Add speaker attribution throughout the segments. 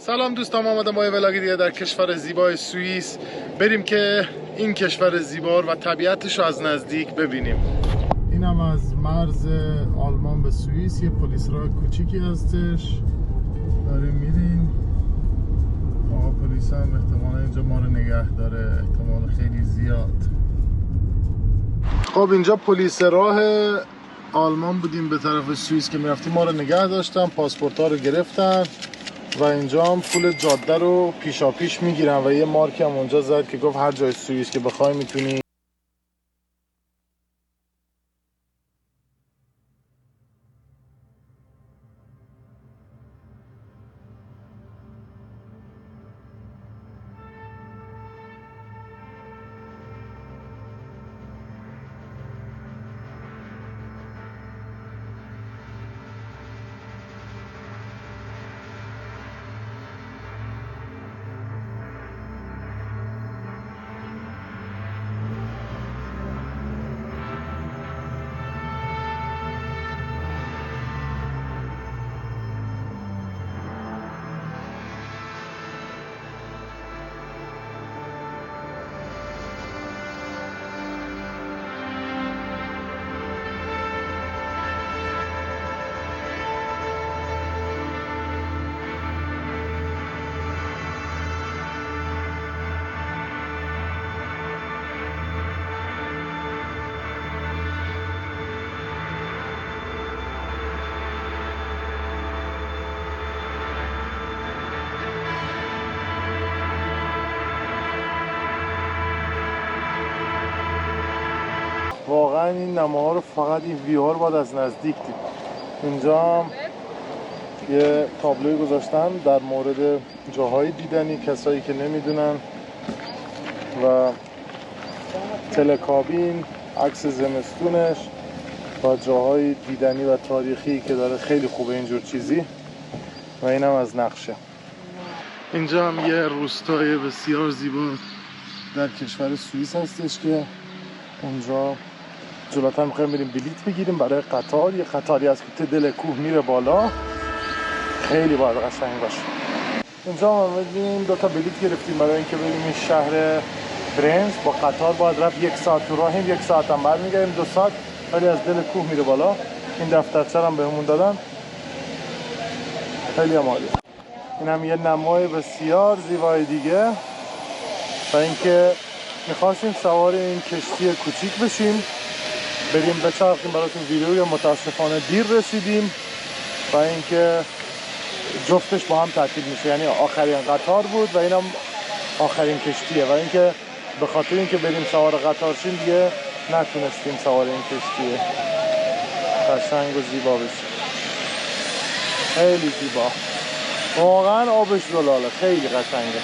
Speaker 1: سلام دوستان، آمدم با یه ولاگ دیگه در کشور زیبای سوئیس. بریم که این کشور زیبا و طبیعتش رو از نزدیک ببینیم. اینم از مرز آلمان به سوئیس، یه پلیس راه کوچیکی هستش. داریم میریم. آقا پلیس هم احتمالا اینجا ما رو نگه داره، احتمال خیلی زیاد. خب اینجا پلیس راه آلمان بودیم، به طرف سوئیس که میرفتیم ما رو نگه داشتن، پاسپورت ها رو گرفتن و اینجا هم پول جاده رو پیشا پیش میگیرن و یه مارک هم اونجا زد که گفت هر جای سوئیس که بخوای میتونی. واقعا این نماها رو فقط این ویار باید از نزدیک دید. اینجا هم یه تابلوی گذاشتن در مورد جاهای دیدنی، کسایی که نمیدونن، و تلکابین، عکس زمستونش و جاهای دیدنی و تاریخی که داره. خیلی خوبه اینجور چیزی. و اینم از نقشه. اینجا هم یه روستای بسیار زیبا در کشور سوئیس هستش که اونجا جلوتر میخوایم بریم بلیط بگیریم برای قطار. یه قطاری از که دل کوه میره بالا، خیلی باید قشنگ باشه. اینجا ما می‌بینیم 2 تا بلیط گرفتیم برای اینکه بریم این شهر برنز. با قطار باید رفت 1 ساعت تو راهیم، 1 ساعت هم برمیگردیم، 2 ساعت، ولی از دل کوه میره بالا. این دفترچه هم بهمون دادن، خیلی هم عالی. این هم یه نمای بسیار زیبای دیگه و اینکه میخواستیم سوار این کشتی کوچیک بشیم، بریم بچرخیم براتون ویدیو. متاسفانه دیر رسیدیم و اینکه جفتش با هم تعطیل میشه، یعنی آخرین قطار بود و اینم آخرین کشتیه، و اینکه به خاطر اینکه بریم سوار قطار شیم دیگه نتونستیم سوار این کشتیه قشنگ و زیبا بشه. خیلی زیبا، واقعا آبش زلاله، خیلی قشنگه.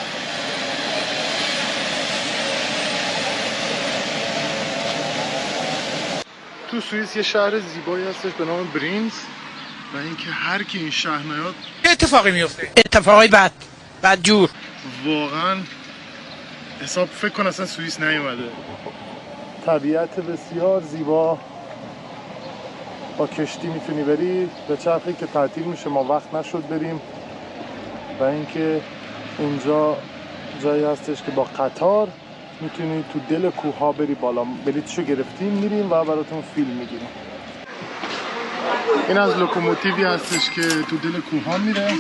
Speaker 1: تو سوئیس یه شهر زیبایی هستش به نام برینز و اینکه هر کی این شهر نیاد
Speaker 2: اتفاقی میفته، اتفاقی بد جور.
Speaker 1: واقعا حساب فکر کن اصلا سوئیس نیومده. طبیعت بسیار زیبا، با کشتی میتونی بری. به چرخی که تعطیل میشه، ما وقت نشد بریم. و اینکه اینجا جایی هستش که با قطار میتونی تو دل کوه ها بری بالا. بلیطشو گرفتیم میریم و براتون فیلم میگیریم. این از لوکوموتیوی هستش که تو دل کوه ها میره،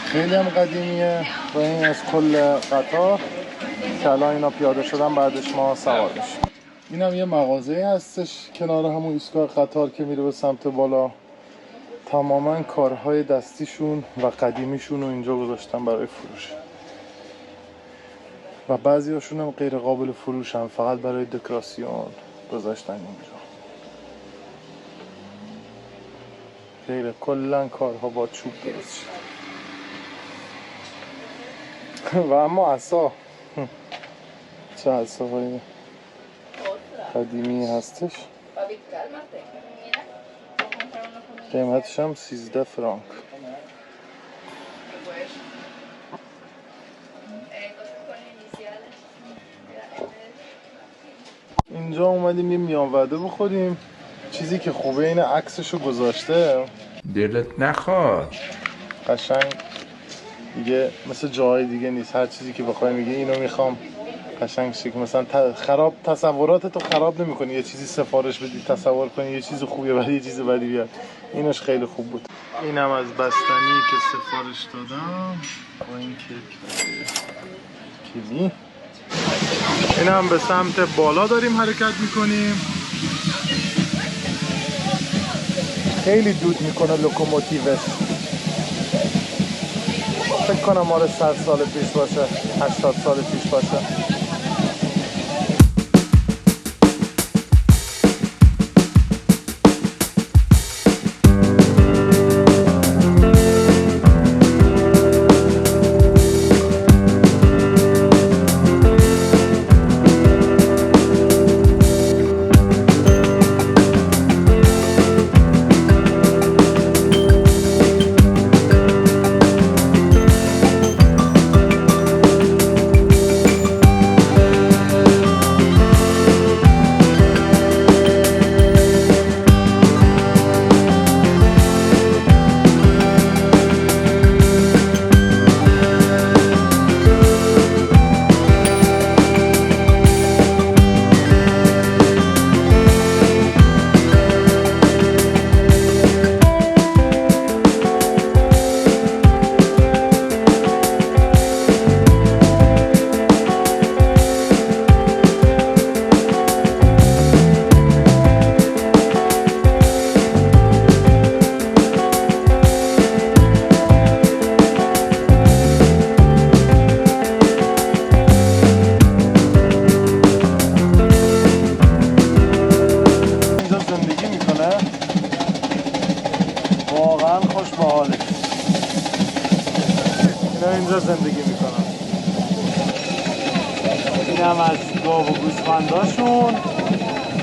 Speaker 1: خیلی هم قدیمیه. و این از کل قطار که الان اینا پیاده شدن، بعدش ما سوار میشیم. این هم یه مغازه هستش کنار همون ایستگاه قطار که میره به سمت بالا. تماما کارهای دستیشون و قدیمیشون رو اینجا گذاشتن برای فروش و بعضی هاشون هم غیر قابل فروش هم، فقط برای دکوراسیون گذاشتن اینجا. غیر کلن کارها با چوب درست شد. و اما عصا، چه عصاهای قدیمی هستش. قیمتش هم 13 فرانک. اینجا اومدیم یه میان وعده بخوریم. چیزی که خوبه اینه عکسشو گذاشته،
Speaker 2: دلت نخواد
Speaker 1: قشنگ دیگه مثل جاهای دیگه نیست. هر چیزی که بخوای میگه اینو میخوام قشنگ شه که مثلا خراب تصوراتتو خراب نمی‌کنی. یه چیزی سفارش بدی تصور کنی یه چیز خوبیه ولی یه چیز بدی بیاد. اینش خیلی خوب بود. اینم از بستنی که سفارش دادم با این کیوی. اینم به سمت بالا داریم حرکت میکنیم. خیلی دود میکنه لوکوموتیوش. فکر کنم مال 100 سال پیش باشه، 80 سال پیش باشه. اینجا زندگی میکنن. اینم از گاو و گوسفنداشون.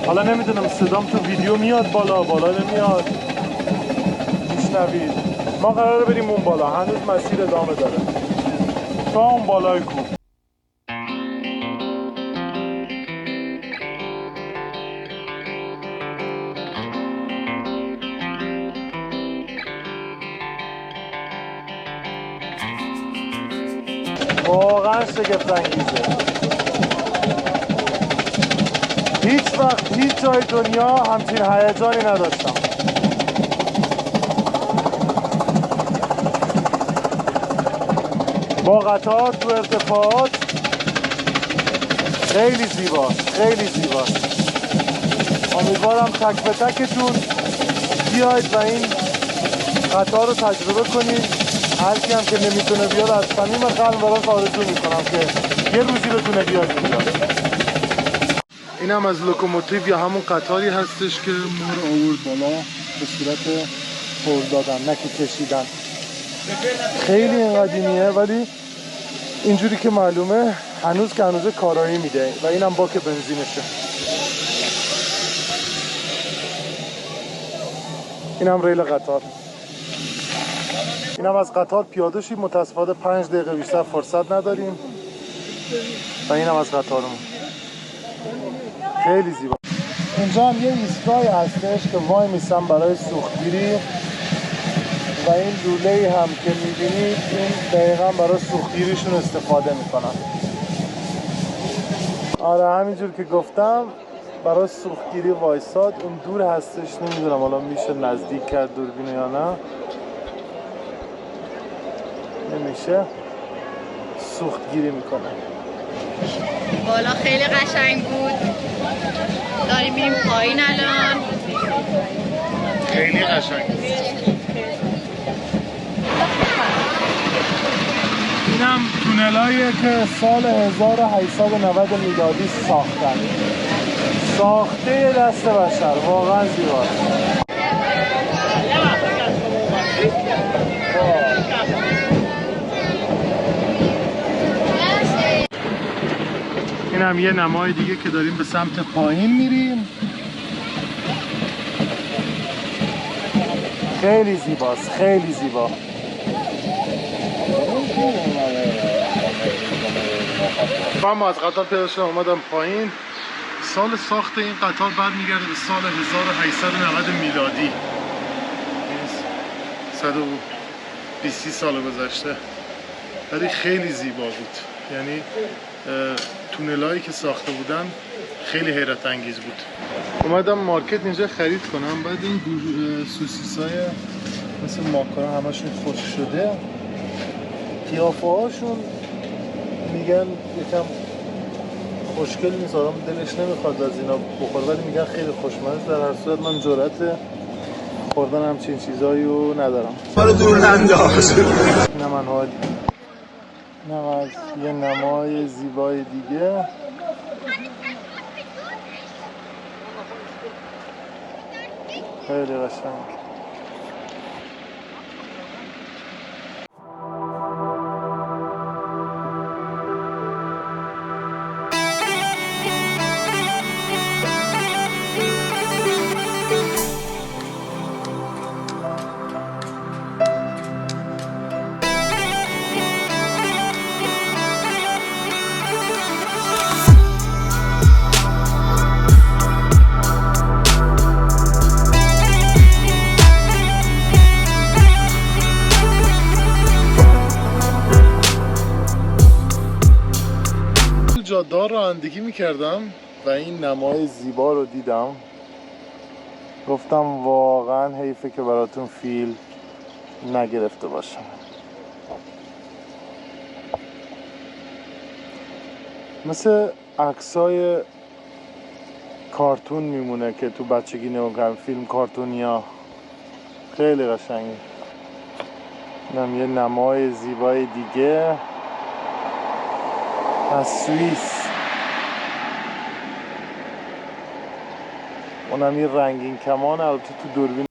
Speaker 1: حالا نمیدونم صدام تو ویدیو میاد بالا نمیاد، میشنوید. ما قراره بریم اون بالا، هنوز مسیر ادامه داره تا اون بالای کوه. واقعا شگفت انگیزه. هیچ وقت هیچ جای دنیا همچین هیجانی نداشتم. با قطار تو ارتفاعات خیلی زیباست، خیلی زیباست. امیدوارم تک به تکتون بیاید و این قطار رو تجربه کنید. هر کی هم که نمیتونه بیاد از صمیم قلب براش آرزو میکنم که یه روزی بتونه بیاد اینجا. اینم از لوکوموتیو یا همون قطاری هستش که ما رو آورد بالا به صورت هول دادن، نه که کشیدن. خیلی این قدیمیه ولی اینجوری که معلومه هنوز که هنوز کارایی میده و اینم باک بنزینشه. اینم ریل قطار. اینم از قطار پیاده شیم. متاسفانه 5 دقیقه بیشتر فرصت نداریم و اینم از قطارمون. خیلی زیبا. اینجا هم یه ایستگاهی هستش که وای میسم برای سوختگیری و این لوله‌ای هم که میبینید این دقیقا برای سوختگیریشون استفاده میکنن. آره همینجور که گفتم برای سوختگیری وایساد. اون دور هستش، نمیدونم حالا میشه نزدیک کرد دوربین یا نه. نمیشه. سوختگیری میکنه.
Speaker 3: بالا خیلی قشنگ بود. داریم میریم پایین الان.
Speaker 1: خیلی قشنگ. اینم تونلاییه که سال 1890 میلادی ساختن. ساخته دست بشر. واقعا زیباست. این هم یه نمای دیگه که داریم به سمت پایین میریم. خیلی زیباست، خیلی زیبا. من از قطار پیاده شدم اومدم پایین. سال ساخت این قطار برمیگرده به سال 1890 میلادی. 120 سال گذشته. ولی خیلی زیبا بود. یعنی تونلایی که ساخته بودن خیلی حیرت انگیز بود. اومدم مارکت اینجا خرید کنم. بعد این سوسیسای مثل ماکارون همشون خشک شده، قیافه هاشون میگن یکم خوشگل نیست، آدم دلش نمیخواد از اینا بخوره، ولی میگن خیلی خوشمزه. در هر صورت من جرأت خوردن همچین چیزایی رو ندارم.
Speaker 4: برو دور ننداز.
Speaker 1: نه من حالی نه از یه نمای زیبای دیگه. خیلی قشنگ. جاده‌ها رانندگی میکردم و این نمای زیبا رو دیدم، گفتم واقعا حیفه که براتون فیل نگرفته باشم. مثل عکسای کارتون میمونه که تو بچگی نگاه کردم، فیلم کارتونیا. خیلی قشنگه. اینم یه نمای زیبای دیگه از سوئیس. اونم یه رنگین کمان، البته تو دوربین